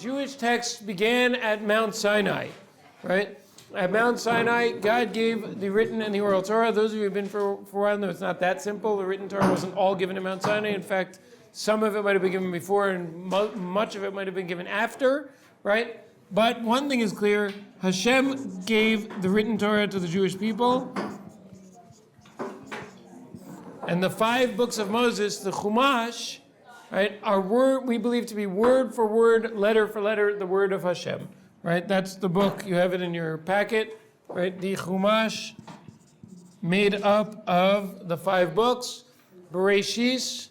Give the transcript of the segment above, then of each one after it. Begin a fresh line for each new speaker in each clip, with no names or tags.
Jewish text began at Mount Sinai, right? At Mount Sinai, God gave the written and the oral Torah. Those of you who have been for a while know it's not that simple. The written Torah wasn't all given at Mount Sinai. In fact, some of it might have been given before and much of it might have been given after, right? But one thing is clear, Hashem gave the written Torah to the Jewish people. And the 5 books of Moses, the Chumash, right, are we believe to be word for word, letter for letter, the word of Hashem. Right? That's the book. You have it in your packet. Right? The Chumash, made up of the 5 books, Bereshis,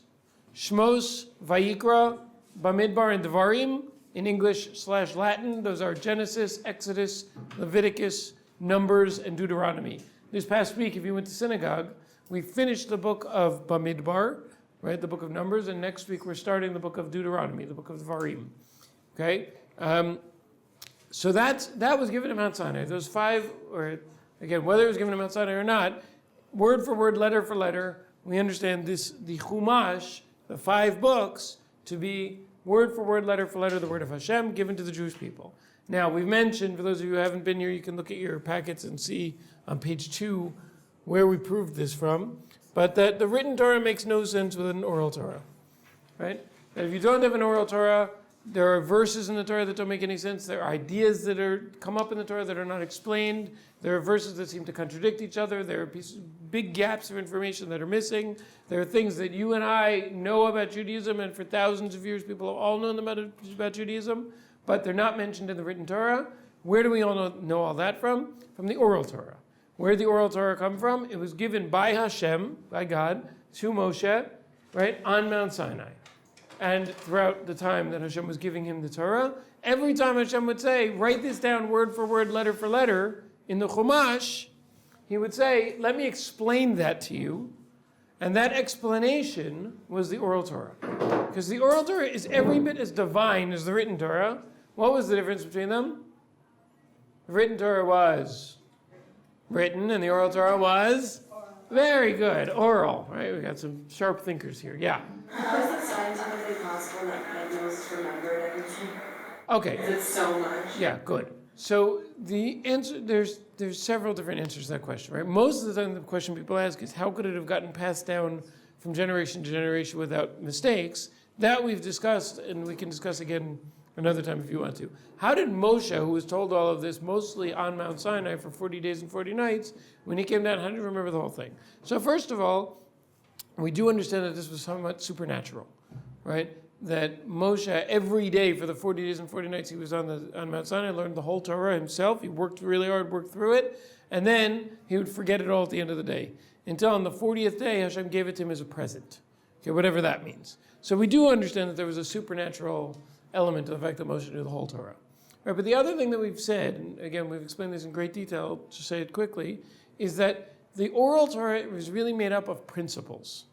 Shmos, Vayikra, Bamidbar, and Devarim, in English/Latin. Those are Genesis, Exodus, Leviticus, Numbers, and Deuteronomy. This past week, if you went to synagogue, we finished the book of Bamidbar, right, the book of Numbers, and next week we're starting the book of Deuteronomy, the book of Devarim. Okay? So that was given at Mount Sinai. Those 5, or again, whether it was given at Mount Sinai or not, word for word, letter for letter, we understand the Chumash, the 5 books, to be word for word, letter for letter, the word of Hashem, given to the Jewish people. Now, we've mentioned, for those of you who haven't been here, you can look at your packets and see on page 2 where we proved this from, but that the written Torah makes no sense with an oral Torah, right? That if you don't have an oral Torah, there are verses in the Torah that don't make any sense. There are ideas that come up in the Torah that are not explained. There are verses that seem to contradict each other. There are big gaps of information that are missing. There are things that you and I know about Judaism, and for thousands of years people have all known about Judaism, but they're not mentioned in the written Torah. Where do we all know all that from? From the oral Torah. Where did the oral Torah come from? It was given by Hashem, by God, to Moshe, right, on Mount Sinai. And throughout the time that Hashem was giving him the Torah, every time Hashem would say, write this down word for word, letter for letter, in the Chumash, he would say, let me explain that to you. And that explanation was the oral Torah. Because the oral Torah is every bit as divine as the written Torah. What was the difference between them? The written Torah was written, and the oral Torah was very good, oral. Right? We got some sharp thinkers here. Yeah.
How is it scientifically possible that Moses remembered everything?
Okay.
Because it's so much.
Yeah, good. So the answer, there's several different answers to that question, right? Most of the time the question people ask is, how could it have gotten passed down from generation to generation without mistakes? That we've discussed, and we can discuss again another time if you want to. How did Moshe, who was told all of this mostly on Mount Sinai for 40 days and 40 nights, when he came down, how did he remember the whole thing? So first of all, we do understand that this was somewhat supernatural, right? That Moshe, every day for the 40 days and 40 nights he was on Mount Sinai, learned the whole Torah himself. He worked really hard, worked through it, and then he would forget it all at the end of the day. Until on the 40th day, Hashem gave it to him as a present. Okay, whatever that means. So we do understand that there was a supernatural element to the fact that Moshe knew the whole Torah. Right, but the other thing that we've said, and again, we've explained this in great detail, to say it quickly, is that the oral Torah was really made up of principles,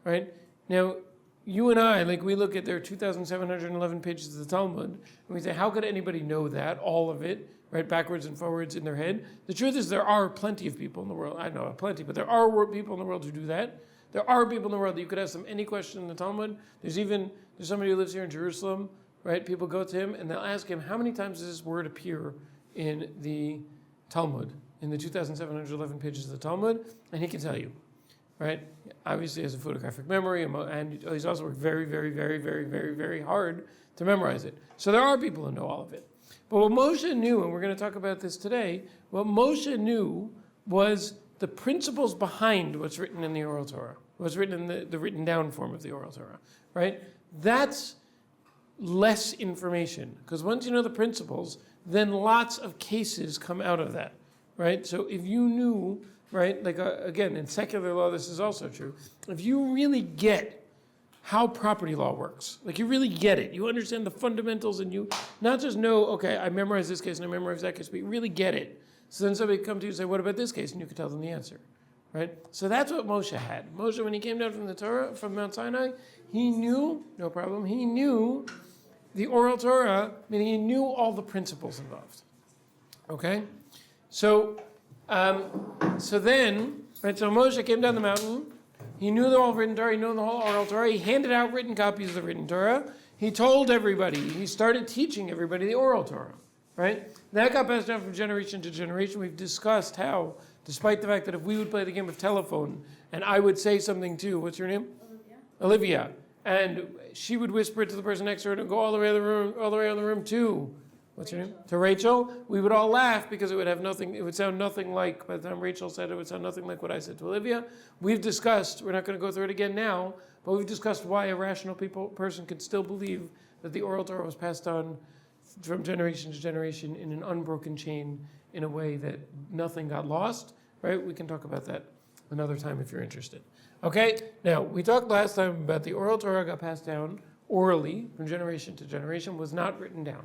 right? Now, you and I, like we look at their 2,711 pages of the Talmud, and we say, how could anybody know that, all of it, right, backwards and forwards in their head? The truth is there are plenty of people in the world, I know plenty, but there are people in the world who do that. There are people in the world that you could ask them any question in the Talmud. There's somebody who lives here in Jerusalem, right? People go to him and they'll ask him, how many times does this word appear in the Talmud, in the 2,711 pages of the Talmud? And he can tell you, right? Obviously he has a photographic memory, and he's also worked very, very, very, very, very, very hard to memorize it. So there are people who know all of it. But what Moshe knew, and we're going to talk about this today, what Moshe knew was the principles behind what's written in the oral Torah, what's written in the written down form of the oral Torah, right? That's less information, because once you know the principles, then lots of cases come out of that, right? So if you knew, right, like again, in secular law, this is also true. If you really get how property law works, like you really get it, you understand the fundamentals, and you not just know, okay, I memorize this case and I memorize that case, but you really get it. So then somebody come to you and say, what about this case? And you can tell them the answer, right? So that's what Moshe had. Moshe, when he came down from the Torah, from Mount Sinai, he knew, no problem, he knew the oral Torah, meaning he knew all the principles involved, okay? So then, right, so Moshe came down the mountain, he knew the whole written Torah, he knew the whole oral Torah, he handed out written copies of the written Torah, he told everybody, he started teaching everybody the oral Torah, right? That got passed down from generation to generation. We've discussed how, despite the fact that if we would play the game of telephone and I would say something to, what's your name? Olivia. And she would whisper it to the person next to her and go all the way in the room, all the way around the room to, what's her name? To Rachel. We would all laugh because it would sound nothing like, by the time Rachel said it would sound nothing like what I said to Olivia. We've discussed, we're not going to go through it again now, but we've discussed why a rational person could still believe that the oral Torah was passed on from generation to generation in an unbroken chain in a way that nothing got lost, right? We can talk about that another time if you're interested. Okay, now we talked last time about the oral Torah got passed down orally from generation to generation, was not written down,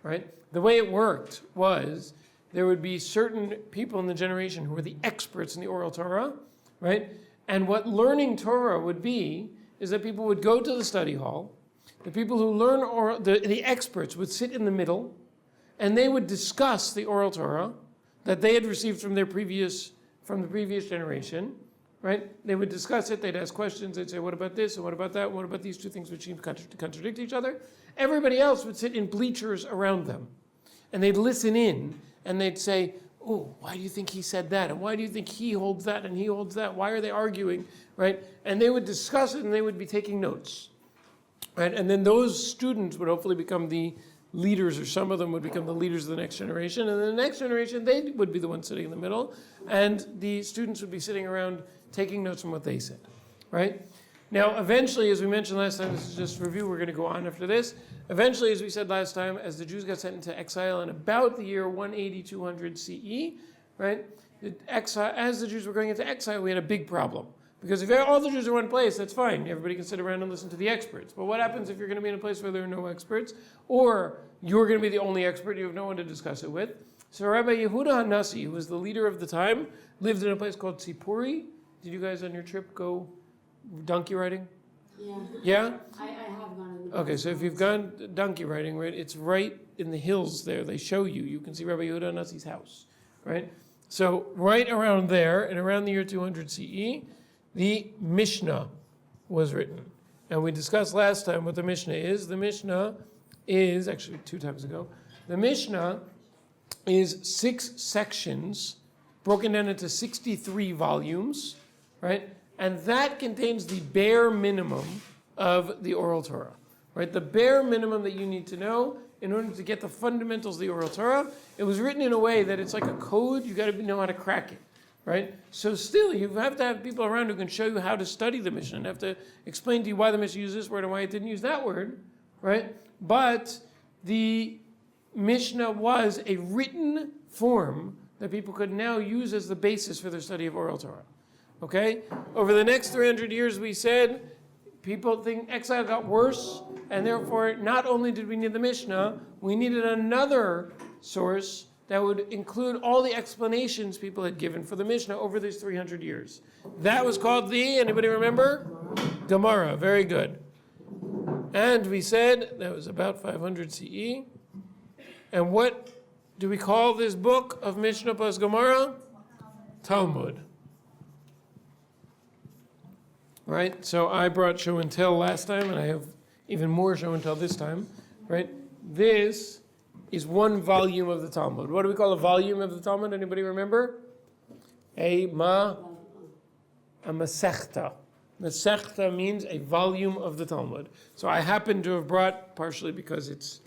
right? The way it worked was there would be certain people in the generation who were the experts in the oral Torah, right? And what learning Torah would be is that people would go to the study hall, the people who learn oral, the experts would sit in the middle, and they would discuss the oral Torah that they had received from the previous generation, right? They would discuss it, they'd ask questions, they'd say, what about this, and what about that, and what about these two things which seem to contradict each other? Everybody else would sit in bleachers around them, and they'd listen in, and they'd say, oh, why do you think he said that? And why do you think he holds that, and he holds that? Why are they arguing, right? And they would discuss it, and they would be taking notes, right? And then those students would hopefully become the leaders, or some of them would become the leaders of the next generation, and then the next generation, they would be the ones sitting in the middle, and the students would be sitting around taking notes from what they said, right? Now, eventually, as we mentioned last time, this is just review, we're going to go on after this. Eventually, as we said last time, as the Jews got sent into exile in about the year 180, 200 CE, right? As the Jews were going into exile, we had a big problem. Because if all the Jews are in one place, that's fine. Everybody can sit around and listen to the experts. But what happens if you're going to be in a place where there are no experts? Or you're going to be the only expert, you have no one to discuss it with. So Rabbi Yehuda HaNasi, who was the leader of the time, lived in a place called Tzipori. Did you guys on your trip go donkey riding?
Yeah.
Yeah?
I have gone in the
Okay, so if you've gone donkey riding, right, it's right in the hills there. They show you. You can see Rabbi Yehuda HaNasi's house, right? So right around there, and around the year 200 CE, the Mishnah was written. And we discussed last time what the Mishnah is. The Mishnah is, actually 2 times ago, the Mishnah is 6 sections broken down into 63 volumes, right? And that contains the bare minimum of the oral Torah, right? The bare minimum that you need to know in order to get the fundamentals of the oral Torah. It was written in a way that it's like a code. You got to know how to crack it, right? So still, you have to have people around who can show you how to study the Mishnah and have to explain to you why the Mishnah used this word and why it didn't use that word, right? But the Mishnah was a written form that people could now use as the basis for their study of oral Torah. Okay? Over the next 300 years, we said, people think exile got worse, and therefore, not only did we need the Mishnah, we needed another source that would include all the explanations people had given for the Mishnah over these 300 years. That was called anybody remember? Gemara. Very good. And we said that was about 500 CE. And what do we call this book of Mishnah plus Gemara? Talmud. Right? So I brought show and tell last time, and I have even more show and tell this time. Right? This is one volume of the Talmud. What do we call a volume of the Talmud? Anybody remember? A masechta. Masechta means a volume of the Talmud. So I happen to have brought, partially because it's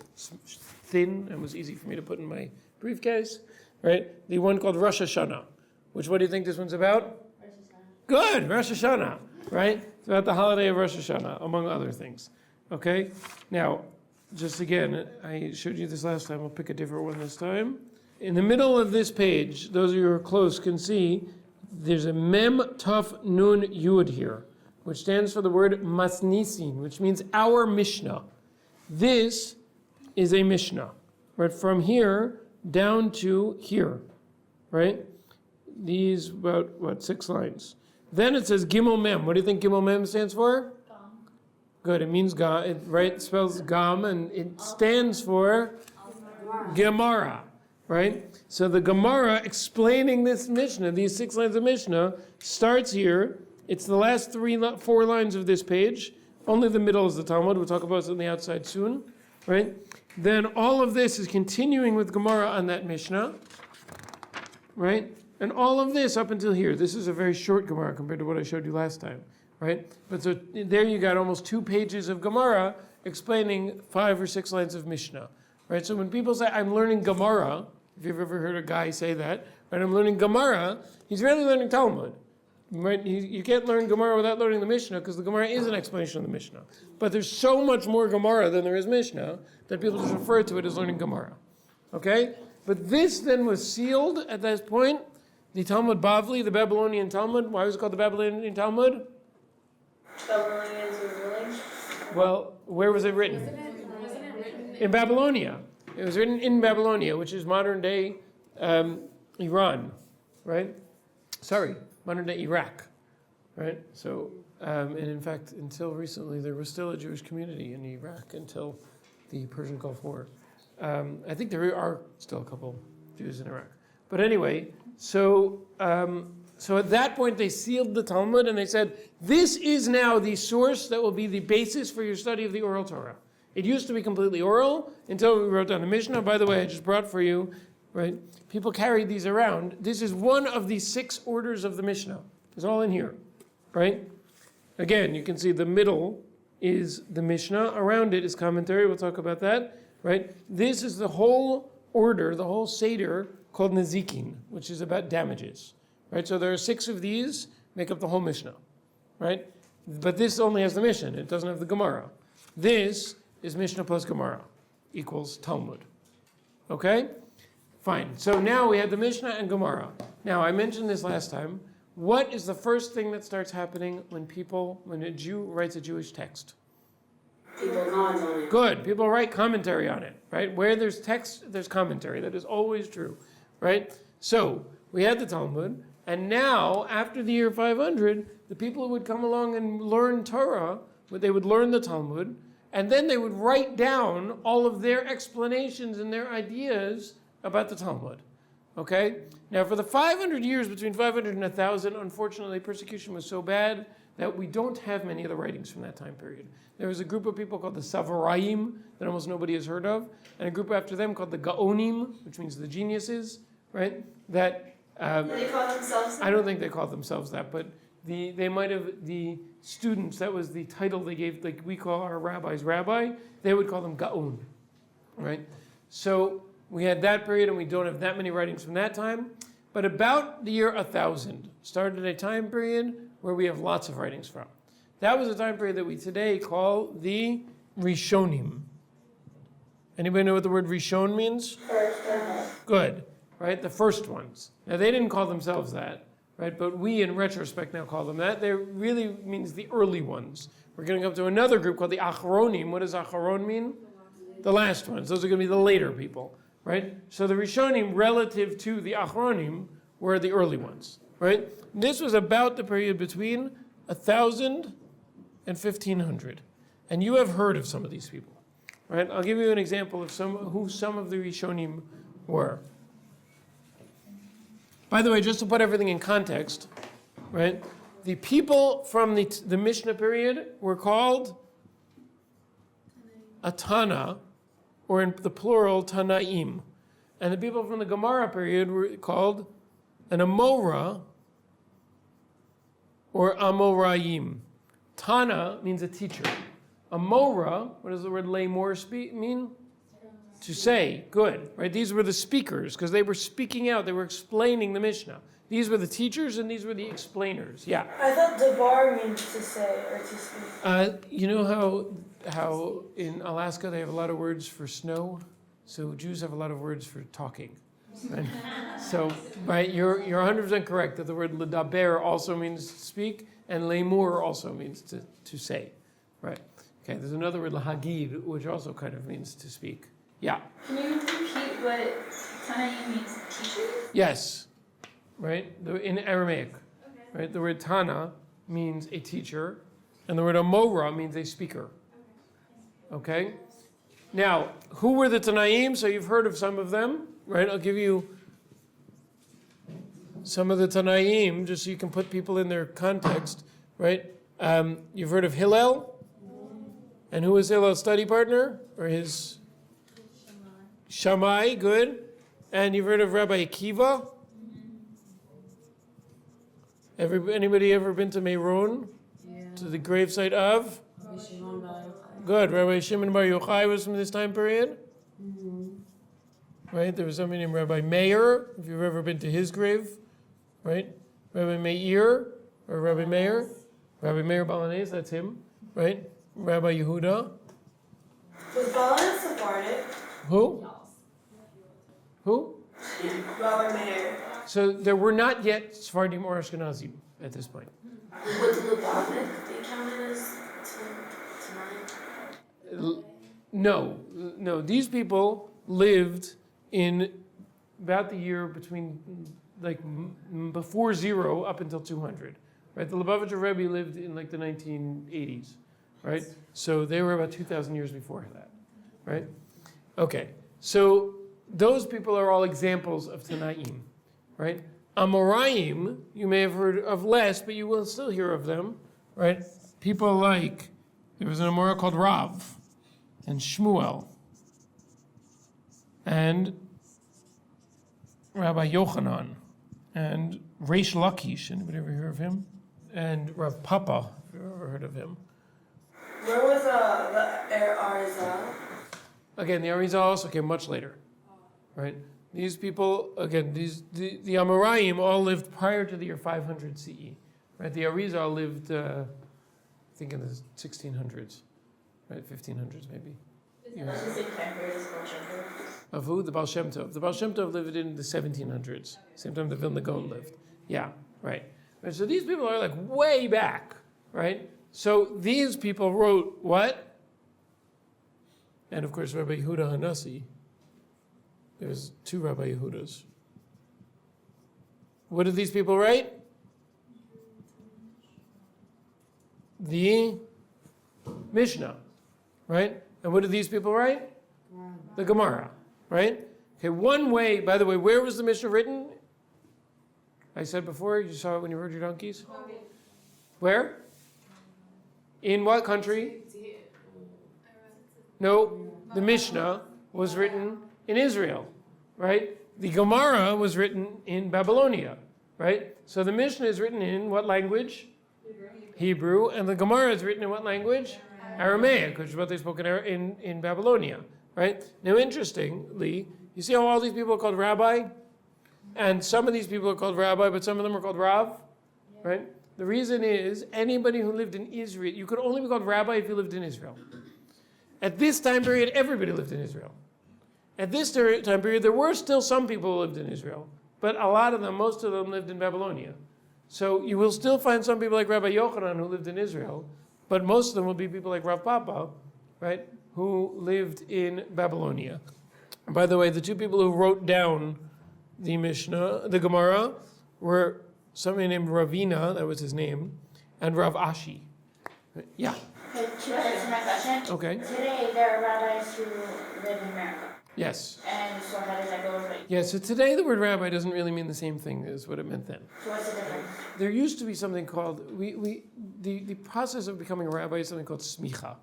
thin and was easy for me to put in my briefcase, right? The one called Rosh Hashanah. What do you think this one's about?
Rosh Hashanah.
Good, Rosh Hashanah, right? It's about the holiday of Rosh Hashanah, among other things. Okay? Now, just again, I showed you this last time. I'll pick a different one this time. In the middle of this page, those of you who are close can see there's a Mem Taf Nun Yud here, which stands for the word Masnisin, which means our Mishnah. This is a Mishnah, right? From here down to here, right? These about 6 lines. Then it says Gimel Mem. What do you think Gimel Mem stands for?
Gam.
Good, it means Gam, it spells Gam, and it stands for Gemara, right? So the Gemara explaining this Mishnah, these 6 lines of Mishnah, starts here. It's the last 4 lines of this page, Only the middle is the Talmud. We'll talk about it on the outside soon, right? Then all of this is continuing with Gemara on that Mishnah, right? And all of this up until here. This is a very short Gemara compared to what I showed you last time, right? But so there you got almost 2 pages of Gemara explaining 5 or 6 lines of Mishnah, right? So when people say, I'm learning Gemara, if you've ever heard a guy say that, right, I'm learning Gemara, he's really learning Talmud, right? You can't learn Gemara without learning the Mishnah because the Gemara is an explanation of the Mishnah. But there's so much more Gemara than there is Mishnah that people just refer to it as learning Gemara, okay? But this then was sealed at that point. The Talmud Bavli, the Babylonian Talmud. Why was it called the Babylonian Talmud?
Babylonians were ruling.
Well, where was it written?
Wasn't it written
In Babylonia. It was written in Babylonia, which is modern day Iran, right? Sorry, modern day Iraq, right? So, and in fact, until recently, there was still a Jewish community in Iraq until the Persian Gulf War. I think there are still a couple Jews in Iraq. But anyway, so at that point they sealed the Talmud and they said, this is now the source that will be the basis for your study of the oral Torah. It used to be completely oral until we wrote down the Mishnah. By the way, I just brought for you, right? People carried these around. This is one of the 6 orders of the Mishnah. It's all in here, right? Again, you can see the middle is the Mishnah. Around it is commentary. We'll talk about that, right? This is the whole order, the whole Seder called Nezikin, which is about damages, right? So there are 6 of these, make up the whole Mishnah, right? But this only has the Mishnah. It doesn't have the Gemara. This is Mishnah plus Gemara equals Talmud, okay? Fine. So now we have the Mishnah and Gemara. Now, I mentioned this last time. What is the first thing that starts happening when a Jew writes a Jewish text?
People comment on it.
Good. People write commentary on it, right? Where there's text, there's commentary. That is always true, right? So we had the Talmud, and now, after the year 500, the people who would come along and learn Torah, they would learn the Talmud, and then they would write down all of their explanations and their ideas about the Talmud, okay? Now, for the 500 years, between 500 and 1,000, unfortunately, persecution was so bad that we don't have many of the writings from that time period. There was a group of people called the Amoraim that almost nobody has heard of, and a group after them called the Gaonim, which means the geniuses, right? That
They call themselves.
I don't think they called themselves that, but they might have, the students, that was the title they gave, like we call our rabbis rabbi, they would call them Gaon, right? So we had that period, and we don't have that many writings from that time, but about the year 1000 started a time period where we have lots of writings from. That was a time period that we today call the Rishonim. Anybody know what the word Rishon means? Good, right? The first ones. Now, they didn't call themselves that, right? But we, in retrospect, now call them that. They really means the early ones. We're going to come to another group called the Acharonim. What does Acharon mean? The last ones. Those are going to be the later people, right? So the Rishonim, relative to the Acharonim, were the early ones, right? This was about the period between 1,000 and 1,500. And you have heard of some of these people, right? I'll give you an example of who some of the Rishonim were. By the way, just to put everything in context, right? The people from the Mishnah period were called a Tana, or in the plural, Tannaim. And the people from the Gemara period were called an Amora, or Amoraim. Tana means a teacher. Amora, what does the word lemor mean? To say, good, right? These were the speakers, because they were speaking out, they were explaining the Mishnah. These were the teachers, and these were the explainers, yeah.
I thought debar means to say or to speak.
You know how in Alaska they have a lot of words for snow? So Jews have a lot of words for talking. Right? So, right, you're 100% correct that the word ledaber also means to speak, and lemur also means to say, right? Okay, there's another word, lahagid, which also kind of means to speak. Yeah.
Can you repeat what Tannaim means? Teacher?
Yes, right? In Aramaic, right? The word Tana means a teacher, and the word Amora means a speaker. Okay? Now, who were the Tannaim? So you've heard of some of them, right? I'll give you some of the Tannaim, just so you can put people in their context, right? You've heard of Hillel? And who was Hillel's study partner? Or his? Shammai, good. And you've heard of Rabbi Akiva? Anybody ever been to Meron?
Yeah.
To the gravesite of? Good. Rabbi Shimon Bar Yochai was from this time period? Right? There was somebody named Rabbi Meir, if you've ever been to his grave. Right? Rabbi Meir, or Rabbi Meir. Rabbi Meir Balanese, that's him. Right? Rabbi Yehuda.
Was Balan Sephardic?
Who? Who?
Robert Mayer.
So there were not yet Sephardim or Ashkenazim at this point.
Would the Lubavitch be counted as tonight?
No. These people lived in about the year between, before 0 up until 200. Right? The Lubavitcher Rebbe lived in the 1980s. Right? So they were about 2,000 years before that. Right? Okay. So those people are all examples of Tannaim. Right? Amoraim, you may have heard of less, but you will still hear of them. Right? People like, there was an Amora called Rav, and Shmuel, and Rabbi Yochanan, and Reish Lakish. Anybody ever hear of him? And Rav Papa, if you've ever heard of him.
Where was the Arizal?
Again, the Arizal also came much later, right? These people, again, the Amoraim all lived prior to the year 500 CE, right? The Arizal lived, I think, in the 1600s, right? 1500s maybe.
That's the same time period as Baal Shem Tov.
Of who? The Baal Shem Tov. The Baal Shem Tov lived in the 1700s, same time the Vilna Gaon lived. Yeah, right. So these people are way back, right? So these people wrote what? And of course, Rabbi Yehuda Hanassi. There's 2 Rabbi Yehudas. What did these people write? The Mishnah, right? And what did these people write? The Gemara, right? Okay, one way, by the way, where was the Mishnah written? I said before, you saw it when you rode your donkeys? Where? In what country? No, the Mishnah was written in Israel, right? The Gemara was written in Babylonia, right? So the Mishnah is written in what language? Hebrew. And the Gemara is written in what language? Aramaic, which is what they spoke in Babylonia, right? Now, interestingly, you see how all these people are called Rabbi? And some of these people are called Rabbi, but some of them are called Rav, right? The reason is anybody who lived in Israel, you could only be called Rabbi if you lived in Israel. At this time period, everybody lived in Israel. At this time period, there were still some people who lived in Israel, but a lot of them, most of them lived in Babylonia. So you will still find some people like Rabbi Yochanan who lived in Israel, but most of them will be people like Rav Papa, right, who lived in Babylonia. And by the way, the 2 people who wrote down the Mishnah, the Gemara, were somebody named Ravina, that was his name, and Rav Ashi. Yeah.
Okay, to answer my question.
Okay.
Today, there are rabbis who live in America.
Yes.
And so how does that go with it?
Yeah, so today the word rabbi doesn't really mean the same thing as what it meant then.
So what's the difference?
There used to be something called, the process of becoming a rabbi is something called smicha,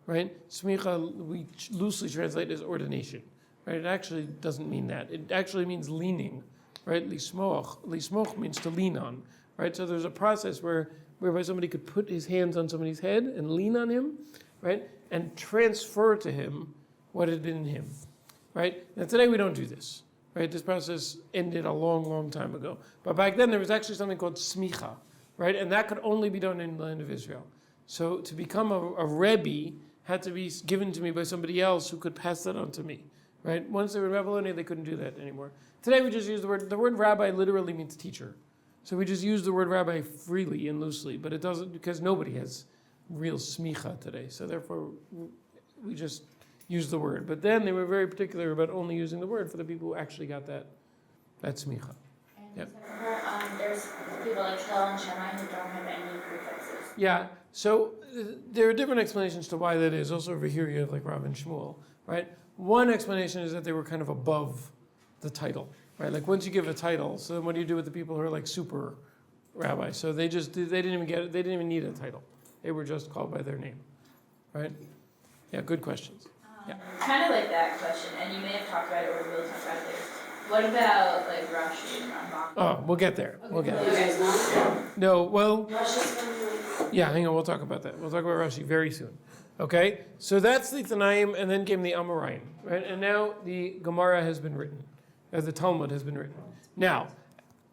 right? Smicha, we loosely translate as ordination, right? It actually doesn't mean that. It actually means leaning, right? Lismoch. Lismoch means to lean on, right? So there's a process whereby somebody could put his hands on somebody's head and lean on him, right? And transfer to him what had been in him, right? Now today we don't do this, right? This process ended a long, long time ago. But back then there was actually something called smicha, right? And that could only be done in the land of Israel. So to become a Rebbe had to be given to me by somebody else who could pass that on to me, right? Once they were in Babylonia, they couldn't do that anymore. Today we just use the word rabbi literally means teacher. So we just use the word rabbi freely and loosely, but it doesn't, because nobody has real smicha today. So therefore, we just use the word. But then they were very particular about only using the word for the people who actually got that smicha. Yep.
There's people like Hillel and Shammai who don't have any prefixes.
Yeah, so there are different explanations to why that is. Also over here you have like Rav and Shmuel, right? One explanation is that they were kind of above the title, right? Like once you give a title, so then what do you do with the people who are like super rabbis? So they didn't even need a title. They were just called by their name, right? Yeah, good questions. Yeah.
Kind of like that question, and you may have talked about it or will talk about it later. What about like Rashi and Rambam?
Oh, we'll get there. We'll get
You
there.
guys know?
No, well,
Russia's from
yeah, hang on, we'll talk about that. We'll talk about Rashi very soon. Okay? So that's the Tannaim, and then came the Amoraim, right? And now the Gemara has been written, the Talmud has been written. Now,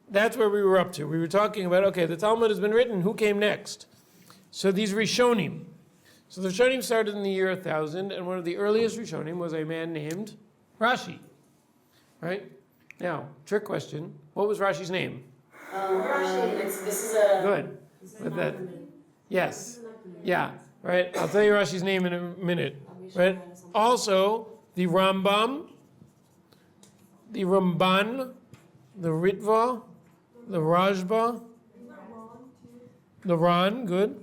that's where we were up to. We were talking about, okay, the Talmud has been written, who came next? So these Rishonim. So the Rishonim started in the year 1000, and one of the earliest Rishonim was a man named Rashi, right? Now, trick question, what was Rashi's name?
This is a.
Good. With that, yes, yeah, right. I'll tell you Rashi's name in a minute, right? Also, the Rambam, the Ramban, the Ritva, the Rajba, the Ran, good.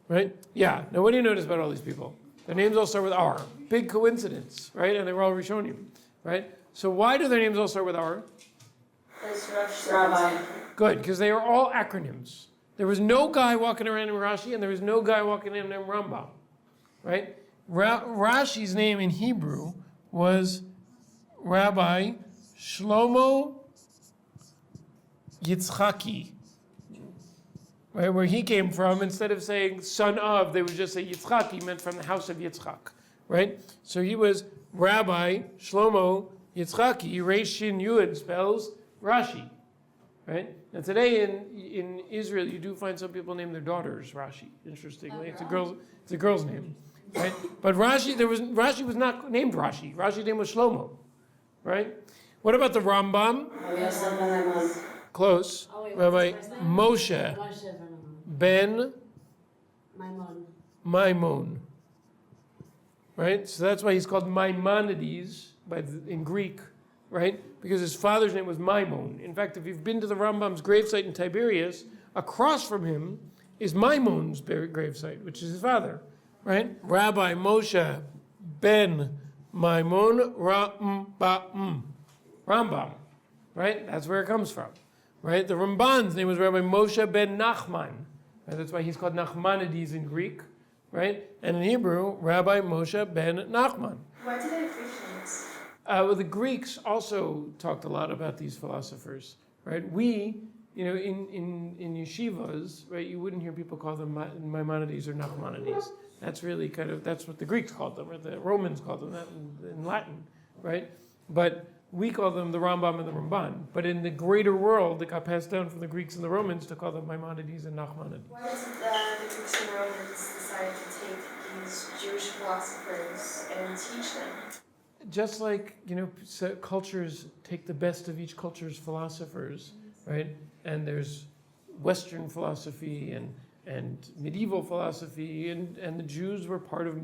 Right? Yeah. Now, what do you notice about all these people? Their names all start with R. Big coincidence, right? And they were all Rishonim, right? So why do their names all start with R?
Rabbi.
Good, because they are all acronyms. There was no guy walking around in Rashi, and there was no guy walking in Rambam, right? Rashi's name in Hebrew was Rabbi Shlomo Yitzchaki, right? Where he came from, instead of saying son of, they would just say Yitzchak. He meant from the house of Yitzchak, right? So he was Rabbi Shlomo Yitzchaki. Reish Shin Yud spells Rashi, right? And today in Israel, you do find some people name their daughters Rashi. Interestingly, it's a girl's name, right? But Rashi was not named Rashi. Rashi's name was Shlomo, right? What about the Rambam? Close. Rabbi Moshe ben Maimon, right? So that's why he's called Maimonides in Greek, right? Because his father's name was Maimon. In fact, if you've been to the Rambam's gravesite in Tiberias, across from him is Maimon's gravesite, which is his father, right? Rabbi Moshe ben Maimon Rambam, right? That's where it comes from, right? The Ramban's name was Rabbi Moshe ben Nachman. Right? That's why he's called Nachmanides in Greek, right? And in Hebrew, Rabbi Moshe ben Nachman.
Why do they have Greek names?
Well, the Greeks also talked a lot about these philosophers, right? We, in yeshivas, right, you wouldn't hear people call them Maimonides or Nachmanides. That's really that's what the Greeks called them, or the Romans called them that in Latin, right? But we call them the Rambam and the Ramban. But in the greater world, it got passed down from the Greeks and the Romans to call them Maimonides and Nachmanides.
Why did the Greeks and Romans decide to take these Jewish philosophers and teach them?
Just like, cultures take the best of each culture's philosophers, right? And there's Western philosophy and medieval philosophy, and the Jews were part of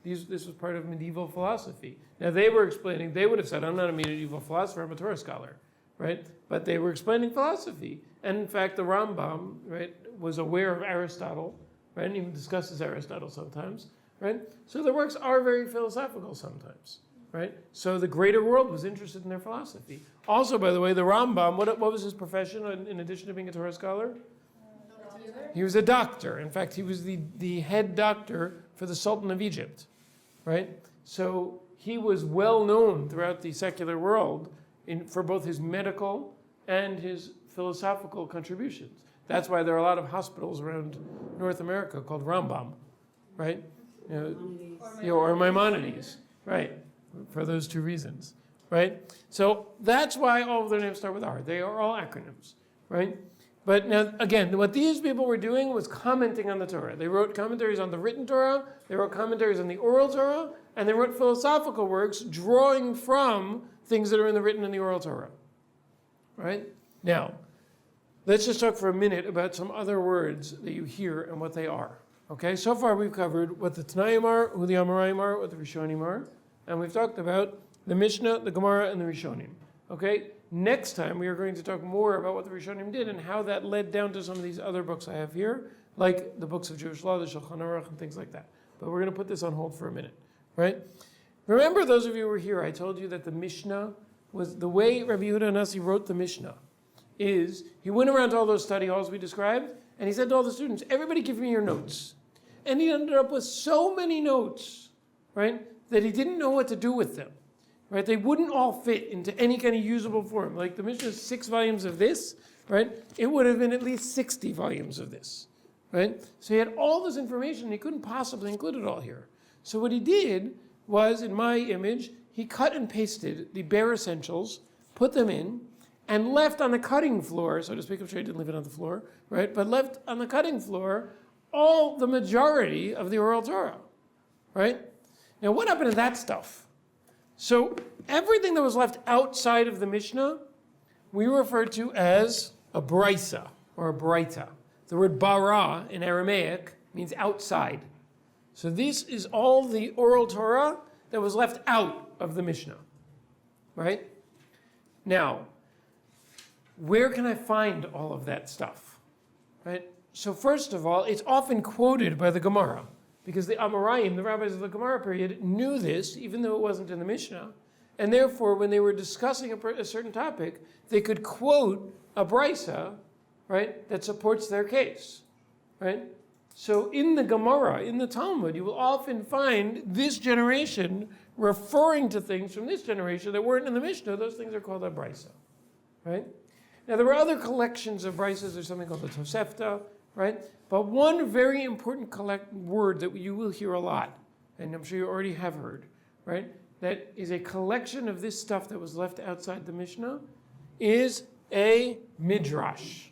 this was part of medieval philosophy. Now they would have said, I'm not a medieval philosopher, I'm a Torah scholar, right? But they were explaining philosophy. And in fact, the Rambam, right, was aware of Aristotle, right? And even discusses Aristotle sometimes, right? So their works are very philosophical sometimes, right? So the greater world was interested in their philosophy. Also, by the way, the Rambam, what was his profession in addition to being a Torah scholar? He was a doctor. In fact, he was the head doctor for the Sultan of Egypt, right? So he was well known throughout the secular world for both his medical and his philosophical contributions. That's why there are a lot of hospitals around North America called Rambam, right? Or Maimonides, right? For those two reasons, right? So that's why all of their names start with R. They are all acronyms, right? But now, again, what these people were doing was commenting on the Torah. They wrote commentaries on the written Torah, they wrote commentaries on the oral Torah, and they wrote philosophical works drawing from things that are in the written and the oral Torah, right? Now, let's just talk for a minute about some other words that you hear and what they are. Okay, so far we've covered what the Tannaim are, who the Amoraim are, what the Rishonim are, and we've talked about the Mishnah, the Gemara, and the Rishonim. Okay, next time we are going to talk more about what the Rishonim did and how that led down to some of these other books I have here, like the books of Jewish law, the Shulchan Aruch, and things like that. But we're going to put this on hold for a minute, right? Remember, those of you who were here, I told you that the Mishnah was the way Rabbi Yehuda Hanasi wrote the Mishnah. Is he went around to all those study halls we described, and he said to all the students, everybody give me your notes. and he ended up with so many notes, right, that he didn't know what to do with them, right? They wouldn't all fit into any kind of usable form. Like the Mishnah is 6 volumes of this, right? It would have been at least 60 volumes of this, right? So he had all this information, and he couldn't possibly include it all here. So what he did was, in my image, he cut and pasted the bare essentials, put them in, and left on the cutting floor, so to speak, I'm sure he didn't leave it on the floor, right? But left on the cutting floor all the majority of the oral Torah, right? Now, what happened to that stuff? So everything that was left outside of the Mishnah, we refer to as a brisa or a breita. The word bara in Aramaic means outside. So this is all the oral Torah that was left out of the Mishnah, right? Now, where can I find all of that stuff, right? So first of all, it's often quoted by the Gemara, because the Amoraim, the rabbis of the Gemara period, knew this, even though it wasn't in the Mishnah, and therefore, when they were discussing a certain topic, they could quote a brisa, right, that supports their case, right? So in the Gemara, in the Talmud, you will often find this generation referring to things from this generation that weren't in the Mishnah. Those things are called a brisa, right? Now, there were other collections of brisas. There's something called the Tosefta, right? But one very important word that you will hear a lot, and I'm sure you already have heard, right, that is a collection of this stuff that was left outside the Mishnah, is a midrash,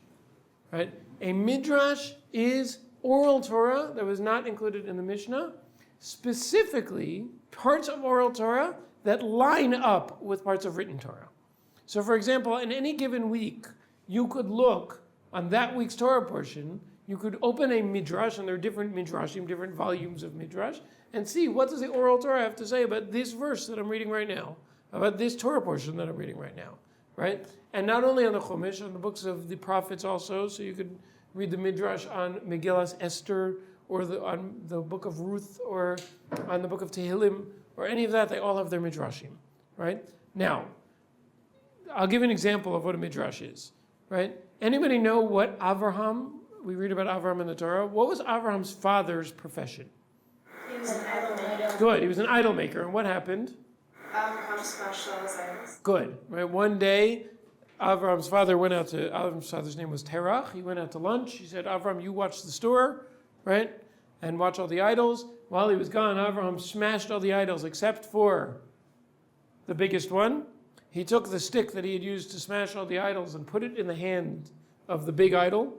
right? A midrash is oral Torah that was not included in the Mishnah, specifically parts of oral Torah that line up with parts of written Torah. So for example, in any given week, you could look on that week's Torah portion, you could open a midrash, and there are different midrashim, different volumes of midrash, and see what does the oral Torah have to say about this verse that I'm reading right now, about this Torah portion that I'm reading right now, right? And not only on the Chumash, on the books of the prophets also, so you could read the midrash on Megillas Esther, or on the book of Ruth, or on the book of Tehillim, or any of that. They all have their midrashim, right? Now, I'll give an example of what a midrash is, right? Anybody know what Avraham, we read about Avraham in the Torah, what was Avraham's father's profession?
He was an idol maker.
Good, he was an idol maker, and what happened?
Abraham smashed all his idols.
Good, right? One day, Avraham's father's name was Terach. He went out to lunch. He said, Avram, you watch the store, right? And watch all the idols. While he was gone, Avraham smashed all the idols except for the biggest one. He took the stick that he had used to smash all the idols and put it in the hand of the big idol,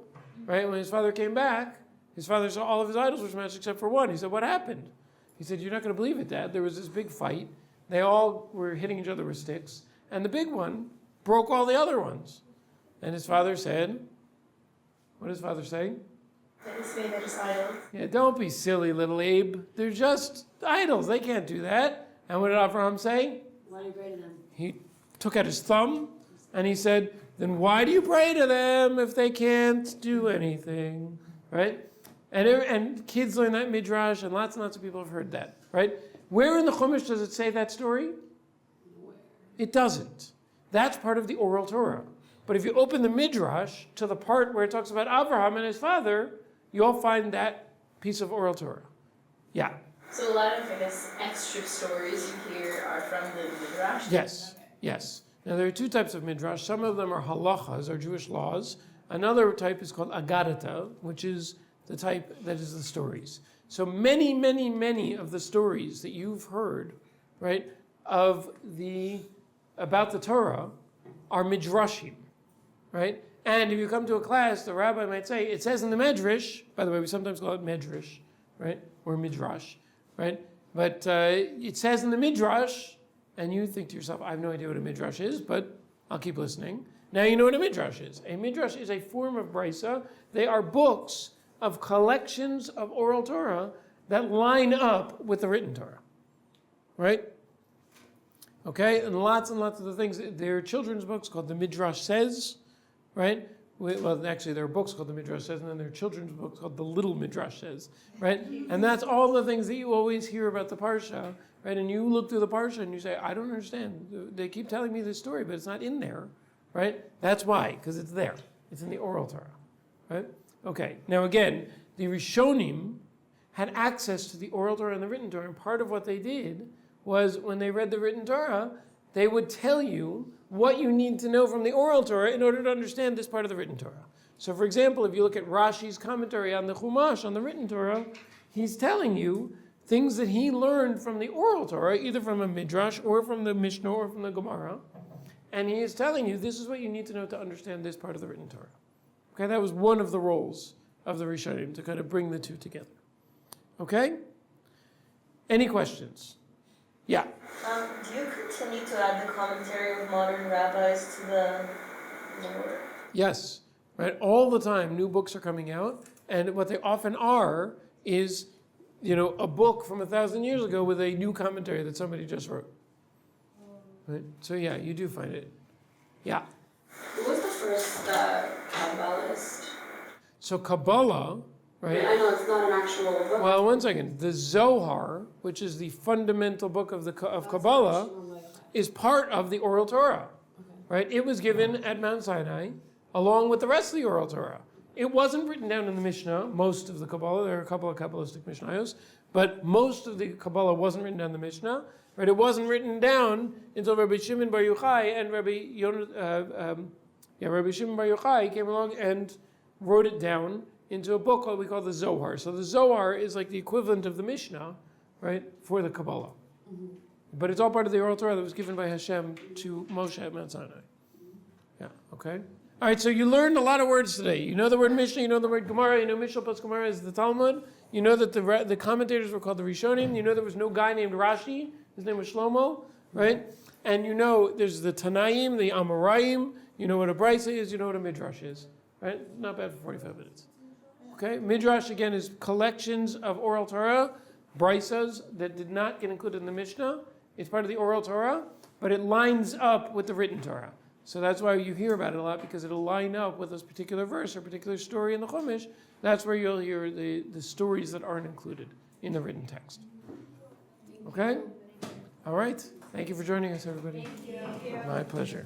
right? When his father came back, his father saw all of his idols were smashed except for one. He said, what happened? He said, you're not going to believe it, Dad. There was this big fight. They all were hitting each other with sticks. And the big one broke all the other ones. And his father said, what did his father say?
That his favorite is idols.
Yeah, don't be silly, little Abe. They're just idols. They can't do that. And what did Avraham say?
Why do you pray to them?
He took out his thumb and he said, then why do you pray to them if they can't do anything? Right? And kids learn that midrash, and lots of people have heard that. Right? Where in the Chumash does it say that story? It doesn't. That's part of the oral Torah. But if you open the midrash to the part where it talks about Avraham and his father, you'll find that piece of oral Torah. Yeah.
So a lot of, I guess, extra stories you hear are from the midrash?
Yes.
Okay.
Yes. Now there are two types of midrash. Some of them are halachas, or Jewish laws. Another type is called agadata, which is the type that is the stories. So many of the stories that you've heard, right, about the Torah are midrashim, right? And if you come to a class, the rabbi might say, it says in the medrash, by the way, we sometimes call it medrash, right? Or midrash, right? But it says in the midrash, and you think to yourself, I have no idea what a midrash is, but I'll keep listening. Now you know what a midrash is. A midrash is a form of brisa. They are books of collections of oral Torah that line up with the written Torah, right? Okay, and lots of the things. There are children's books called the Midrash Says, right? Well, actually, there are books called the Midrash Says, and then there are children's books called the Little Midrash Says, right? And that's all the things that you always hear about the Parsha, right? And you look through the Parsha and you say, I don't understand. They keep telling me this story, but it's not in there, right? That's why, because it's there. It's in the oral Torah, right? Okay, now again, the Rishonim had access to the oral Torah and the written Torah. And part of what they did was when they read the written Torah, they would tell you what you need to know from the oral Torah in order to understand this part of the written Torah. So for example, if you look at Rashi's commentary on the Chumash, on the written Torah, he's telling you things that he learned from the oral Torah, either from a Midrash or from the Mishnah or from the Gemara. And he is telling you, this is what you need to know to understand this part of the written Torah. Okay, that was one of the roles of the Rishonim, to kind of bring the two together. Okay? Any questions? Yeah.
Do you continue to add the commentary of modern rabbis to the Torah?
Yes. Right? All the time, new books are coming out, and what they often are is, a book from 1,000 years ago with a new commentary that somebody just wrote. Right? So yeah, you do find it. Yeah.
Who was the first Kabbalist?
So Kabbalah, right?
I know it's not an actual book.
Well, one second. The Zohar, which is the fundamental book of Kabbalah, is part of the oral Torah, right? It was given at Mount Sinai, along with the rest of the oral Torah. It wasn't written down in the Mishnah, most of the Kabbalah. There are a couple of Kabbalistic Mishnayos, but most of the Kabbalah wasn't written down in the Mishnah. Right? It wasn't written down until Rabbi Shimon Bar Yochai and Rabbi Shimon Bar Yochai came along and wrote it down into a book we call the Zohar. So the Zohar is like the equivalent of the Mishnah, right, for the Kabbalah. But it's all part of the oral Torah that was given by Hashem to Moshe at Mount Sinai. Yeah, okay? All right, so you learned a lot of words today. You know the word Mishnah, you know the word Gemara, you know Mishnah plus Gemara is the Talmud. You know that the commentators were called the Rishonim. You know there was no guy named Rashi. His name was Shlomo, right? And you know there's the Tannaim, the Amoraim. You know what a Brisa is, you know what a Midrash is, right? Not bad for 45 minutes. Okay, Midrash again is collections of oral Torah, Brisas that did not get included in the Mishnah. It's part of the oral Torah, but it lines up with the written Torah. So that's why you hear about it a lot, because it'll line up with this particular verse or particular story in the Chumash. That's where you'll hear the stories that aren't included in the written text. Okay? All right. Thank you for joining us, everybody.
Thank you.
My pleasure.